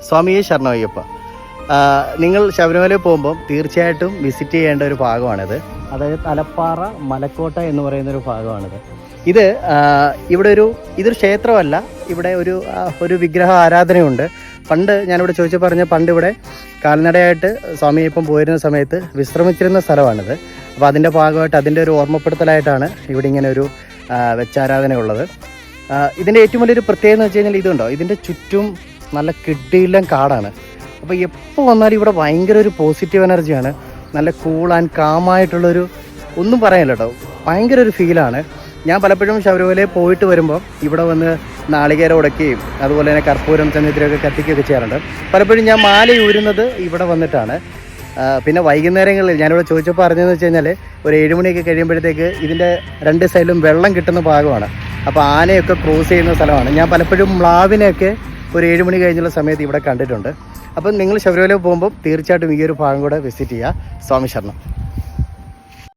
സ്വാമിയെ ശരണമയ്യപ്പ. നിങ്ങൾ ശബരിമലയിൽ പോകുമ്പോൾ തീർച്ചയായിട്ടും വിസിറ്റ് ചെയ്യേണ്ട ഒരു ഭാഗമാണിത്. അതായത് തലപ്പാറ മലക്കോട്ട എന്ന് പറയുന്നൊരു ഭാഗമാണിത്. ഇവിടെ ഇതൊരു ക്ഷേത്രമല്ല, ഇവിടെ ഒരു വിഗ്രഹ ആരാധനയുണ്ട്. പണ്ട് ഞാനിവിടെ ചോദിച്ചു പണ്ട് ഇവിടെ കാൽനടയായിട്ട് സ്വാമിയപ്പം പോയിരുന്ന സമയത്ത് വിശ്രമിച്ചിരുന്ന സ്ഥലമാണിത്. അപ്പോൾ അതിൻ്റെ ഭാഗമായിട്ട് അതിൻ്റെ ഒരു ഓർമ്മപ്പെടുത്തലായിട്ടാണ് ഇവിടെ ഇങ്ങനെ ഒരു വെച്ചാരാധനയുള്ളത്. ഇതിൻ്റെ ഏറ്റവും വലിയൊരു പ്രത്യേകത എന്ന് വെച്ച് കഴിഞ്ഞാൽ ഇതുണ്ടോ, ഇതിൻ്റെ ചുറ്റും നല്ല കിഡിയിലും കാടാണ്. അപ്പോൾ എപ്പോൾ വന്നാലും ഇവിടെ ഭയങ്കര ഒരു പോസിറ്റീവ് എനർജിയാണ്. നല്ല കൂൾ ആൻഡ് കാമായിട്ടുള്ളൊരു, ഒന്നും പറയാനില്ല കേട്ടോ, ഭയങ്കര ഒരു ഫീലാണ്. ഞാൻ പലപ്പോഴും ശബരിമലയിൽ പോയിട്ട് വരുമ്പോൾ ഇവിടെ വന്ന് നാളികേരം ഉടക്കുകയും അതുപോലെ തന്നെ കർപ്പൂരം ചന്ദിരമൊക്കെ കത്തിക്കുകയൊക്കെ ചെയ്യാറുണ്ട്. പലപ്പോഴും ഞാൻ മാലയൂരുന്നത് ഇവിടെ വന്നിട്ടാണ്. പിന്നെ വൈകുന്നേരങ്ങളിൽ ഞാനിവിടെ ചോദിച്ചപ്പോൾ അറിഞ്ഞതെന്ന് വെച്ച് കഴിഞ്ഞാൽ ഒരു 7 മണിയൊക്കെ കഴിയുമ്പോഴത്തേക്ക് ഇതിൻ്റെ 2 സൈഡിലും വെള്ളം കിട്ടുന്ന ഭാഗമാണ്. അപ്പോൾ ആനയൊക്കെ ക്രോസ് ചെയ്യുന്ന സ്ഥലമാണ്. ഞാൻ പലപ്പോഴും മ്ലാവിനെയൊക്കെ ഒരു 7 മണി കഴിഞ്ഞുള്ള സമയത്ത് ഇവിടെ കണ്ടിട്ടുണ്ട്. അപ്പം നിങ്ങൾ ശബരിമലയിൽ പോകുമ്പോൾ തീർച്ചയായിട്ടും ഈ ഒരു ഭാഗം കൂടെ വിസിറ്റ് ചെയ്യുക. സ്വാമി ശരണം.